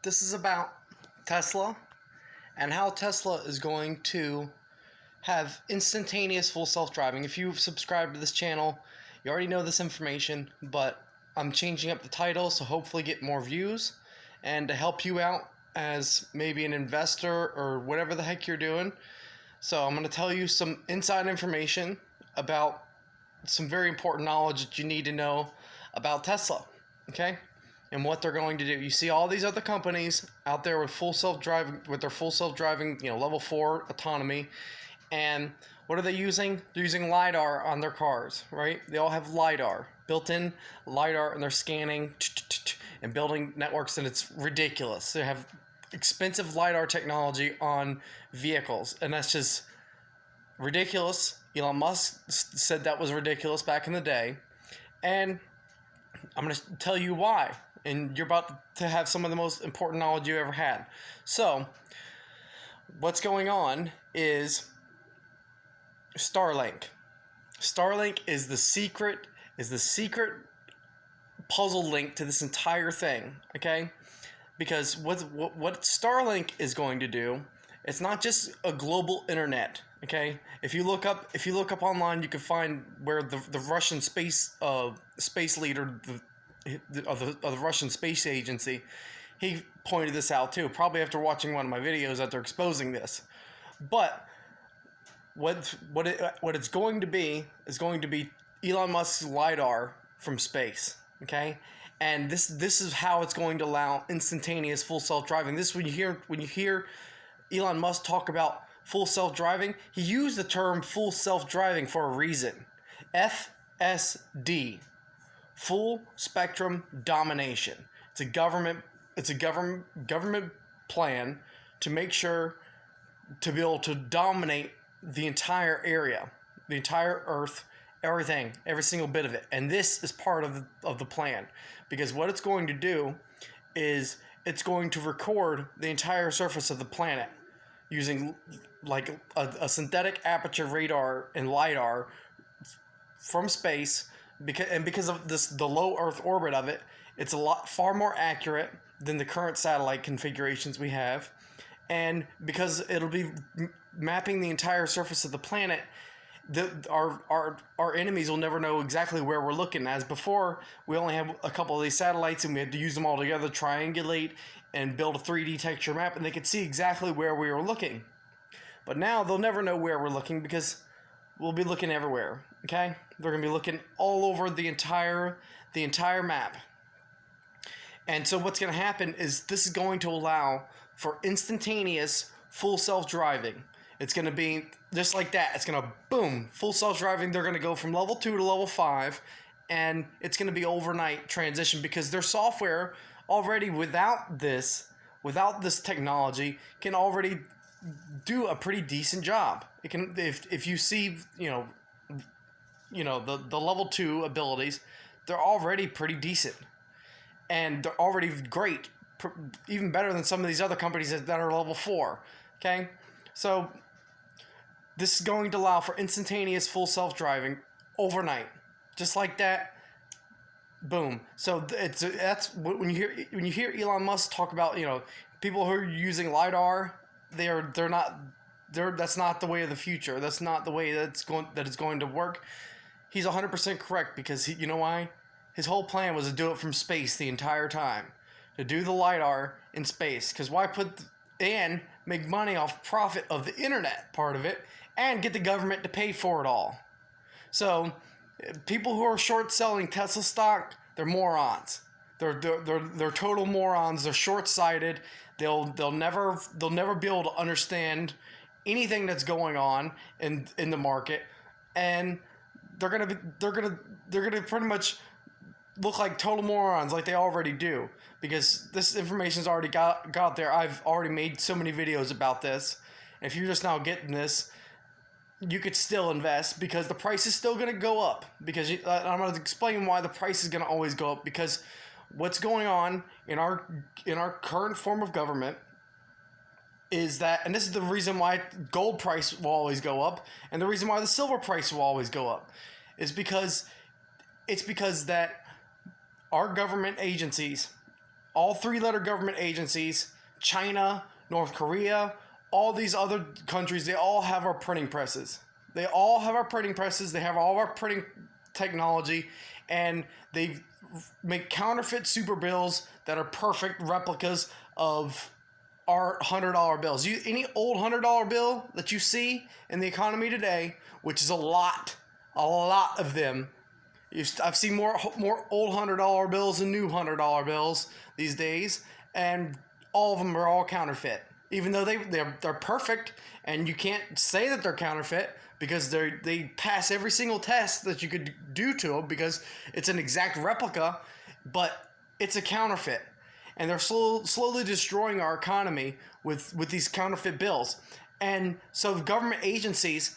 This is about Tesla and how Tesla is going to have instantaneous full self-driving. If you've subscribed to this channel, you already know this information, but I'm changing up the title so hopefully get more views and to help you out as maybe an investor or whatever the heck you're doing. So I'm going to tell you some inside information about some very important knowledge that you need to know about Tesla, okay? And what they're going to do. You see all these other companies out there with full self-driving, with their full self-driving, level 4 autonomy. And what are they using? They're using LIDAR on their cars, right? They all have LIDAR, built-in LIDAR, and they're scanning and building networks, and it's ridiculous. They have expensive LIDAR technology on vehicles, and that's just ridiculous. Elon Musk said that was ridiculous back in the day, and I'm going to tell you why. And you're about to have some of the most important knowledge you ever had. So, what's going on is Starlink. Starlink is the secret puzzle link to this entire thing, okay? Because what Starlink is going to do, it's not just a global internet, okay? If you look up online, you can find where the Russian space leader of the Russian space agency, he pointed this out too, probably after watching one of my videos that they're exposing this. But what it's going to be is going to be Elon Musk's LIDAR from space, okay? And this is how it's going to allow instantaneous full self-driving. This when you hear Elon Musk talk about full self-driving, he used the term full self-driving for a reason. FSD, full spectrum domination. It's a government plan to make sure to be able to dominate the entire area, the entire Earth, everything, every single bit of it. And this is part of the plan, because what it's going to do is it's going to record the entire surface of the planet using like a synthetic aperture radar and LIDAR from space, because of the low Earth orbit of it. It's far more accurate than the current satellite configurations we have, and because it'll be mapping the entire surface of the planet, our enemies will never know exactly where we're looking. As before, we only have a couple of these satellites, and we had to use them all together, triangulate, and build a 3D texture map, and they could see exactly where we were looking. But now they'll never know where we're looking because we'll be looking everywhere. Okay, they're gonna be looking all over the entire map. And so what's gonna happen is this is going to allow for instantaneous full self-driving. It's going to be just like that. It's going to boom, full self-driving. They're going to go from level 2 to level 5, and it's going to be overnight transition because their software already without this technology can already do a pretty decent job. It can, if you see, the level 2 abilities, they're already pretty decent, and they're already great, even better than some of these other companies that are level 4. Okay, so this is going to allow for instantaneous full self-driving overnight, just like that. Boom. So that's when you hear Elon Musk talk about people who are using LIDAR, that's not the way of the future. That's not the way that it's going to work. He's 100% correct, because you know why? His whole plan was to do it from space the entire time, to do the LIDAR in space. Because why make money off profit of the internet part of it and get the government to pay for it all? So people who are short selling Tesla stock, they're morons. They're total morons. They're short-sighted. They'll never be able to understand anything that's going on in the market, and they're gonna pretty much look like total morons, like they already do, because this information's already got there. I've already made so many videos about this. And if you're just now getting this, you could still invest, because the price is still going to go up. Because I'm going to explain why the price is going to always go up. Because what's going on in our current form of government is that, and this is the reason why gold price will always go up, and the reason why the silver price will always go up, is because that our government agencies all three-letter government agencies, China, North Korea, all these other countries, they all have our printing presses. They all have our printing presses. They have all of our printing technology, and they make counterfeit super bills that are perfect replicas of our $100 bills. Any old $100 bill that you see in the economy today, which is a lot of them. I've seen more old $100 bills than new $100 bills these days, and all of them are all counterfeit. Even though they're perfect, and you can't say that they're counterfeit because they pass every single test that you could do to them because it's an exact replica, but it's a counterfeit. And they're slowly destroying our economy with these counterfeit bills. And so government agencies,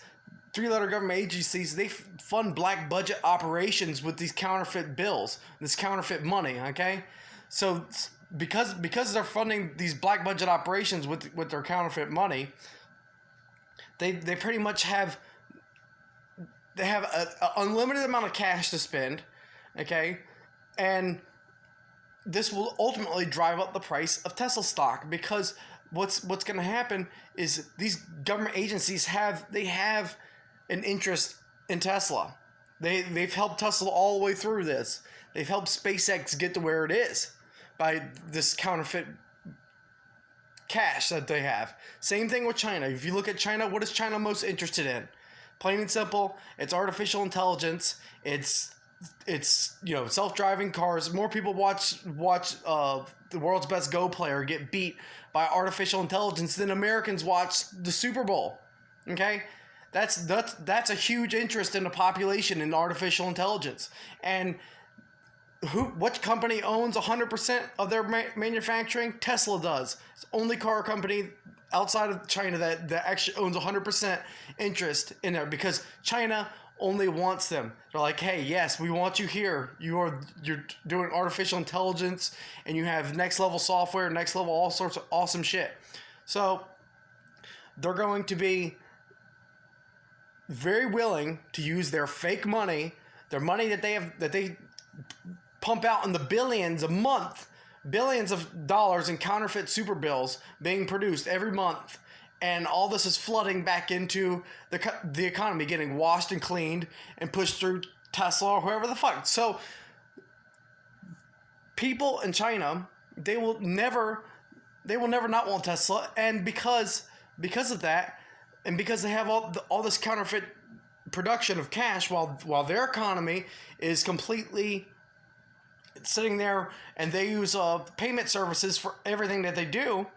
three-letter government agencies, they fund black budget operations with these counterfeit bills, this counterfeit money, okay? So because they're funding these black budget operations with their counterfeit money, they pretty much have an unlimited amount of cash to spend, okay? And this will ultimately drive up the price of Tesla stock, because what's going to happen is these government agencies have an interest in Tesla. They've helped Tesla all the way through this. They've helped SpaceX get to where it is by this counterfeit cash that they have. Same thing with China. If you look at China, what is China most interested in? Plain and simple, it's artificial intelligence. It's self-driving cars. More people watch the world's best Go player get beat by artificial intelligence than Americans watch the Super Bowl. Okay, that's a huge interest in the population in artificial intelligence. And what company owns 100% of their manufacturing? Tesla does. It's the only car company outside of China that actually owns 100% interest in there, because China only wants them. They're like, hey, yes, we want you here. You're doing artificial intelligence, and you have next level software, next level all sorts of awesome shit. So they're going to be very willing to use their fake money, their money that they pump out in the billions a month, billions of dollars in counterfeit super bills being produced every month. And all this is flooding back into the economy, getting washed and cleaned and pushed through Tesla or whoever the fuck. So people in China, they will never not want Tesla. And because of that, and because they have all this counterfeit production of cash, while their economy is completely sitting there, and they use payment services for everything that they do.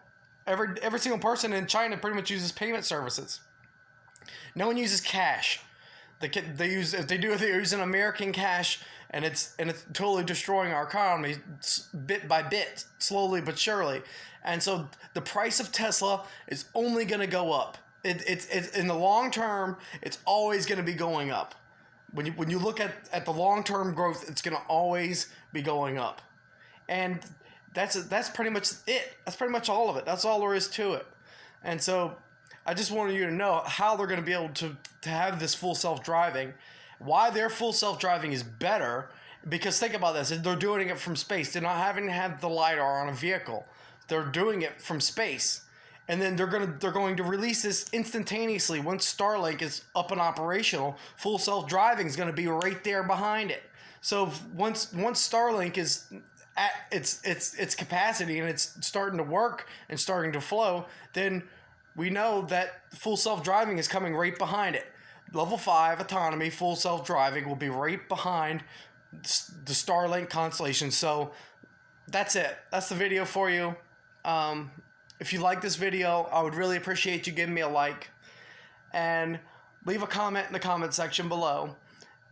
Every single person in China pretty much uses payment services. No one uses cash. They use an American cash, and it's totally destroying our economy bit by bit, slowly but surely. And so the price of Tesla is only going to go up. It's in the long term, it's always going to be going up. When you look at the long term growth, it's going to always be going up. And that's pretty much it. That's pretty much all of it. That's all there is to it. And so I just wanted you to know how they're going to be able to have this full self-driving, why their full self-driving is better. Because think about this, they're doing it from space. They're not having to have the LIDAR on a vehicle. They're doing it from space. And then they're going to release this instantaneously. Once Starlink is up and operational, full self-driving is going to be right there behind it. So once Starlink is at its capacity and it's starting to work and starting to flow, then we know that full self-driving is coming right behind it. Level 5 autonomy, full self-driving will be right behind the Starlink constellation. So that's it. That's the video for you. If you like this video, I would really appreciate you giving me a like, and leave a comment in the comment section below,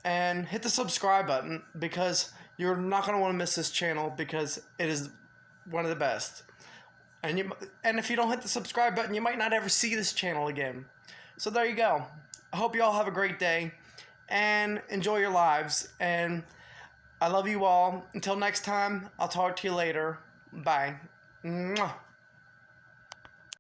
and hit the subscribe button, because you're not going to want to miss this channel, because it is one of the best. And if you don't hit the subscribe button, you might not ever see this channel again. So there you go. I hope you all have a great day and enjoy your lives, and I love you all. Until next time, I'll talk to you later. Bye. Mwah.